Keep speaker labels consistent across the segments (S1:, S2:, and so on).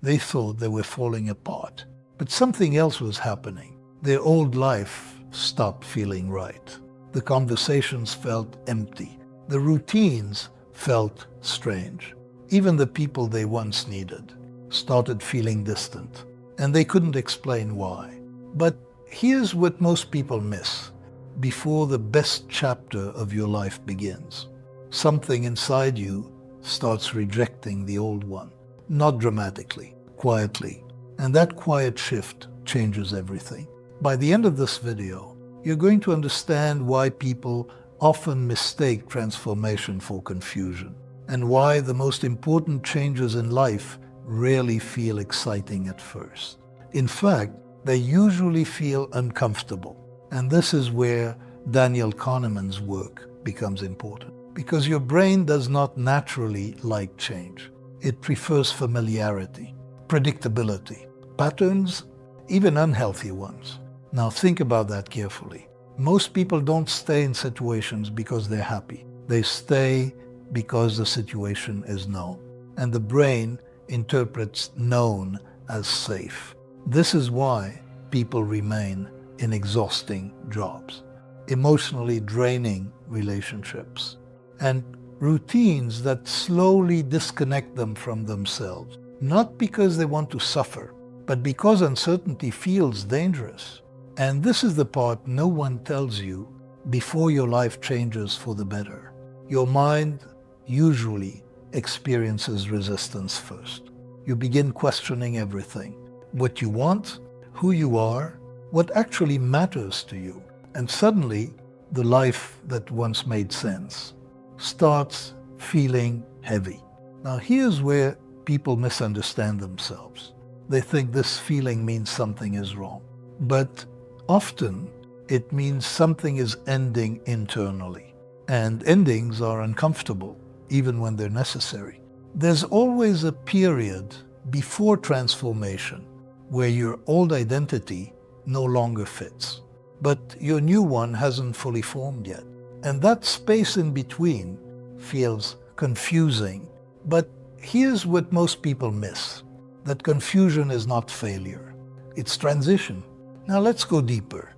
S1: They thought they were falling apart. But something else was happening. Their old life stopped feeling right. The conversations felt empty. The routines felt strange. Even the people they once needed started feeling distant, and they couldn't explain why. But here's what most people miss before the best chapter of your life begins. Something inside you starts rejecting the old one, not dramatically, quietly. And that quiet shift changes everything. By the end of this video, you're going to understand why people often mistake transformation for confusion, and why the most important changes in life rarely feel exciting at first. In fact, they usually feel uncomfortable. And this is where Daniel Kahneman's work becomes important. Because your brain does not naturally like change. It prefers familiarity, predictability, patterns, even unhealthy ones. Now think about that carefully. Most people don't stay in situations because they're happy. They stay because the situation is known. And the brain interprets known as safe. This is why people remain in exhausting jobs, emotionally draining relationships, and routines that slowly disconnect them from themselves. Not because they want to suffer, but because uncertainty feels dangerous. And this is the part no one tells you before your life changes for the better. Your mind usually experiences resistance first. You begin questioning everything. What you want, who you are, what actually matters to you. And suddenly, the life that once made sense starts feeling heavy. Now here's where people misunderstand themselves. They think this feeling means something is wrong. But often, it means something is ending internally. And endings are uncomfortable, even when they're necessary. There's always a period before transformation where your old identity no longer fits, but your new one hasn't fully formed yet. And that space in between feels confusing. But here's what most people miss, that confusion is not failure, it's transition. Now let's go deeper.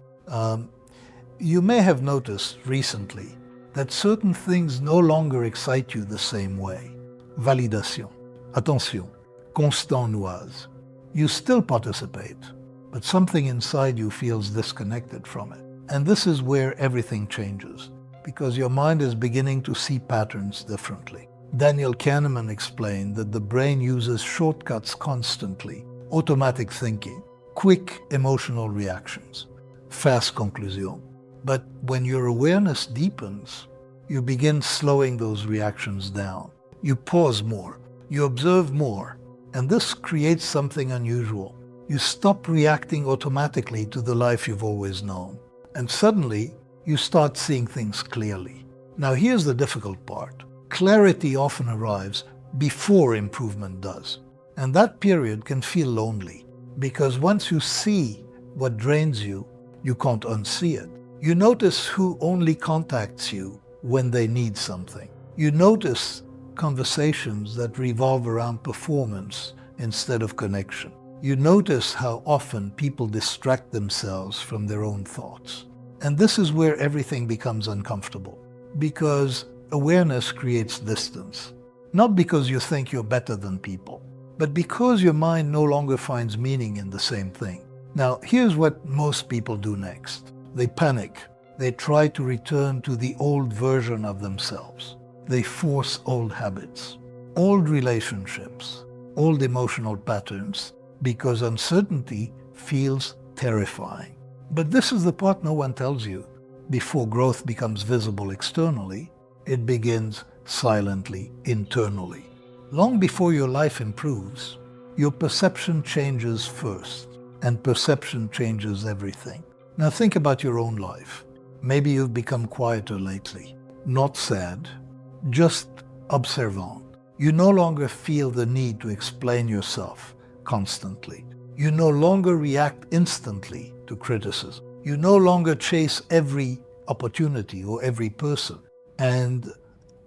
S1: You may have noticed recently that certain things no longer excite you the same way. Validation, attention, constant noise. You still participate, but something inside you feels disconnected from it. And this is where everything changes, because your mind is beginning to see patterns differently. Daniel Kahneman explained that the brain uses shortcuts constantly, automatic thinking, quick emotional reactions, fast conclusion. But when your awareness deepens, you begin slowing those reactions down. You pause more, you observe more, and this creates something unusual. You stop reacting automatically to the life you've always known, and suddenly you start seeing things clearly. Now here's the difficult part. Clarity often arrives before improvement does, and that period can feel lonely, because once you see what drains you, you can't unsee it. You notice who only contacts you when they need something. You notice conversations that revolve around performance instead of connection. You notice how often people distract themselves from their own thoughts. And this is where everything becomes uncomfortable, because awareness creates distance. Not because you think you're better than people, but because your mind no longer finds meaning in the same thing. Now, here's what most people do next. They panic. They try to return to the old version of themselves. They force old habits, old relationships, old emotional patterns, because uncertainty feels terrifying. But this is the part no one tells you. Before growth becomes visible externally, it begins silently internally. Long before your life improves, your perception changes first, and perception changes everything. Now think about your own life. Maybe you've become quieter lately, not sad, just observant. You no longer feel the need to explain yourself constantly. You no longer react instantly to criticism. You no longer chase every opportunity or every person. And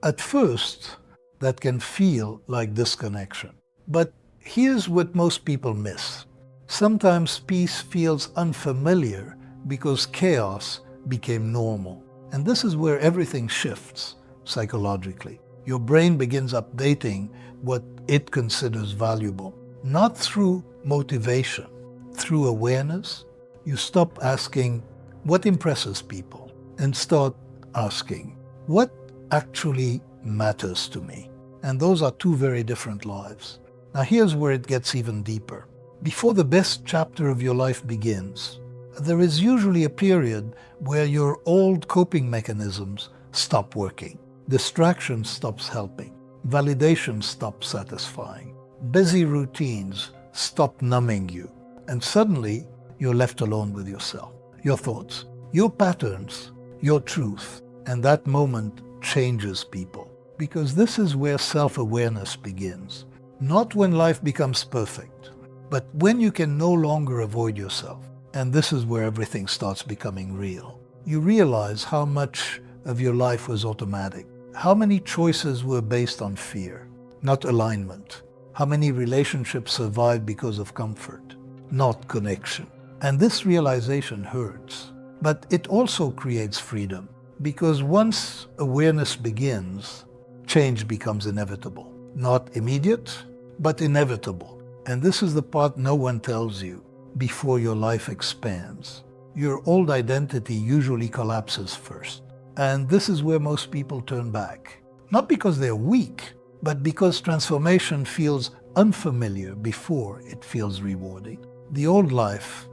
S1: at first, that can feel like disconnection. But Here's what most people miss. Sometimes peace feels unfamiliar because chaos became normal. And this is where everything shifts psychologically. Your brain begins updating what it considers valuable, not through motivation, through awareness. You stop asking, what impresses people? And start asking, what actually matters to me? And those are two very different lives. Now here's where it gets even deeper. Before the best chapter of your life begins, there is usually a period where your old coping mechanisms stop working. Distraction stops helping. Validation stops satisfying. Busy routines stop numbing you. And suddenly, you're left alone with yourself, your thoughts, your patterns, your truth. And that moment changes people. Because this is where self-awareness begins. Not when life becomes perfect, but when you can no longer avoid yourself. And this is where everything starts becoming real. You realize how much of your life was automatic. How many choices were based on fear, not alignment. How many relationships survived because of comfort, not connection. And this realization hurts. But it also creates freedom. Because once awareness begins, change becomes inevitable. Not immediate, but inevitable. And this is the part no one tells you before your life expands. Your old identity usually collapses first. And this is where most people turn back. Not because they're weak, but because transformation feels unfamiliar before it feels rewarding. The old life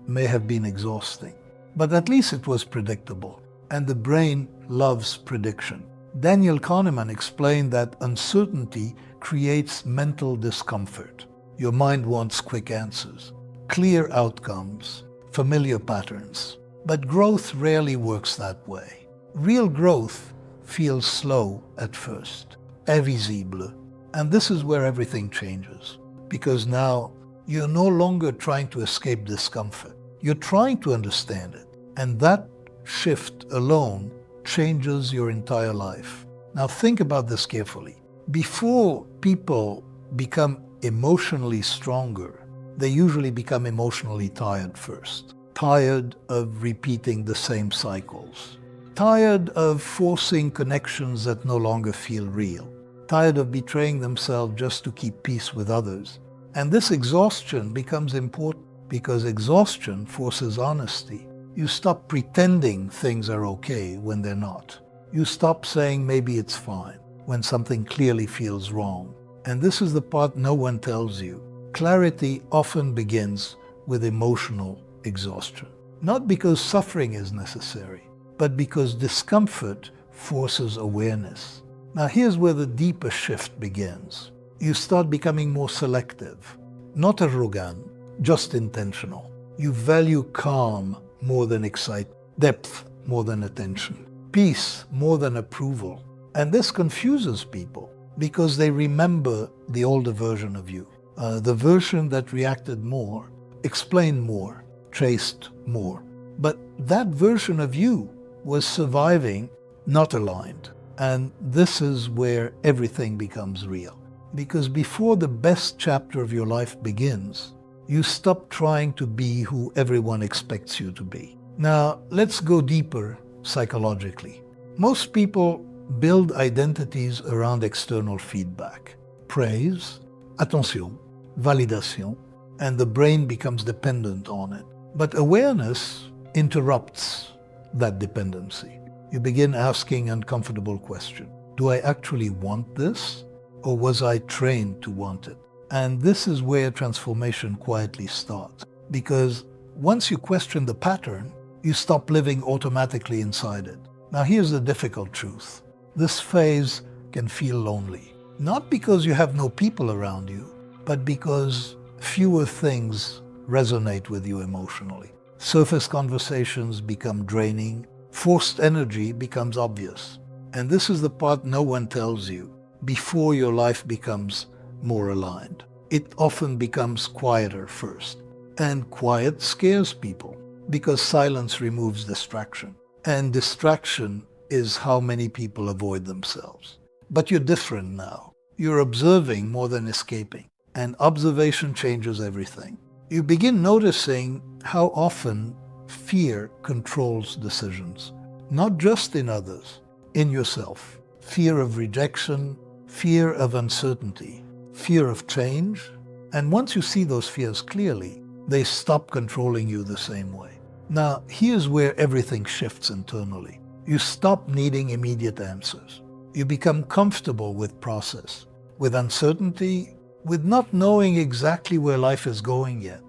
S1: may have been exhausting, but at least it was predictable. And the brain loves prediction. Daniel Kahneman explained that uncertainty creates mental discomfort. Your mind wants quick answers, clear outcomes, familiar patterns. But growth rarely works that way. Real growth feels slow at first, invisible. And this is where everything changes. Because now you're no longer trying to escape discomfort. You're trying to understand it. And that shift alone changes your entire life. Now think about this carefully. Before people become emotionally stronger, they usually become emotionally tired first. Tired of repeating the same cycles. Tired of forcing connections that no longer feel real. Tired of betraying themselves just to keep peace with others. And this exhaustion becomes important because exhaustion forces honesty. You stop pretending things are okay when they're not. You stop saying maybe it's fine when something clearly feels wrong. And this is the part no one tells you. Clarity often begins with emotional exhaustion. Not because suffering is necessary, but because discomfort forces awareness. Now here's where the deeper shift begins. You start becoming more selective, not arrogant, just intentional. You value calm more than excitement, depth more than attention, peace more than approval. And this confuses people because they remember the older version of you, the version that reacted more, explained more, traced more. But that version of you was surviving, not aligned. And this is where everything becomes real. Because before the best chapter of your life begins, you stop trying to be who everyone expects you to be. Now, let's go deeper psychologically. Most people build identities around external feedback. Praise, attention, validation, and the brain becomes dependent on it. But awareness interrupts that dependency. You begin asking uncomfortable questions. Do I actually want this? Or was I trained to want it? And this is where transformation quietly starts. Because once you question the pattern, you stop living automatically inside it. Now here's the difficult truth. This phase can feel lonely. Not because you have no people around you, but because fewer things resonate with you emotionally. Surface conversations become draining. Forced energy becomes obvious. And this is the part no one tells you before your life becomes more aligned. It often becomes quieter first. And quiet scares people because silence removes distraction. And distraction is how many people avoid themselves. But you're different now. You're observing more than escaping. and observation changes everything. You begin noticing how often fear controls decisions, not just in others, in yourself. Fear of rejection, fear of uncertainty, fear of change. And once you see those fears clearly, they stop controlling you the same way. Now, here's where everything shifts internally. You stop needing immediate answers. You become comfortable with process, with uncertainty, with not knowing exactly where life is going yet.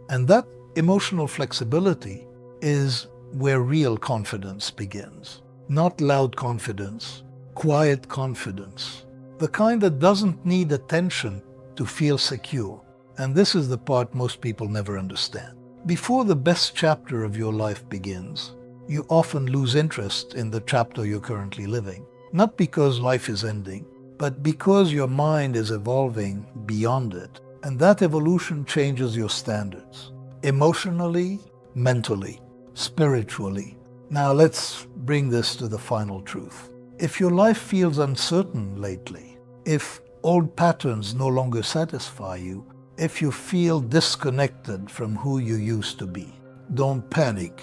S1: And that emotional flexibility is where real confidence begins. Not loud confidence, quiet confidence. The kind that doesn't need attention to feel secure. And this is the part most people never understand. Before the best chapter of your life begins, you often lose interest in the chapter you're currently living. Not because life is ending, but because your mind is evolving beyond it. And that evolution changes your standards. Emotionally, mentally, spiritually. Now let's bring this to the final truth. If your life feels uncertain lately, if old patterns no longer satisfy you, if you feel disconnected from who you used to be, don't panic.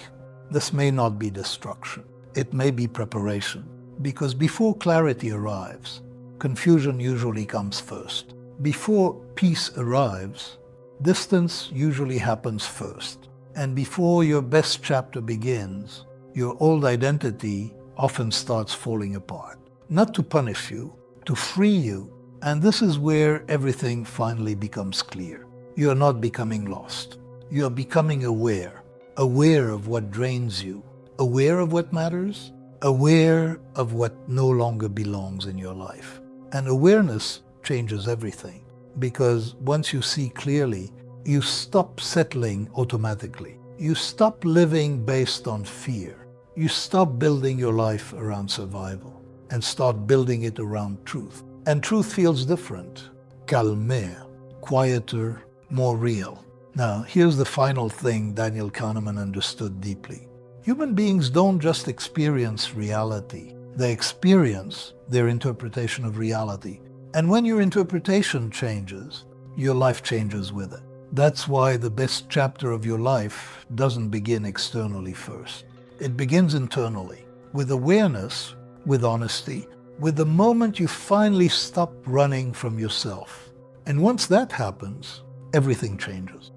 S1: This may not be destruction. It may be preparation. Because before clarity arrives, confusion usually comes first. Before peace arrives, distance usually happens first. And before your best chapter begins, your old identity often starts falling apart. Not to punish you, to free you. And this is where everything finally becomes clear. You are not becoming lost. You are becoming aware. Aware of what drains you. Aware of what matters. Aware of what no longer belongs in your life. And awareness changes everything. Because once you see clearly, you stop settling automatically. You stop living based on fear. You stop building your life around survival and start building it around truth. And truth feels different. Calmer, quieter, more real. Now, here's the final thing Daniel Kahneman understood deeply. Human beings don't just experience reality. They experience their interpretation of reality. And when your interpretation changes, your life changes with it. That's why the best chapter of your life doesn't begin externally first. It begins internally, with awareness, with honesty, with the moment you finally stop running from yourself. And once that happens, everything changes.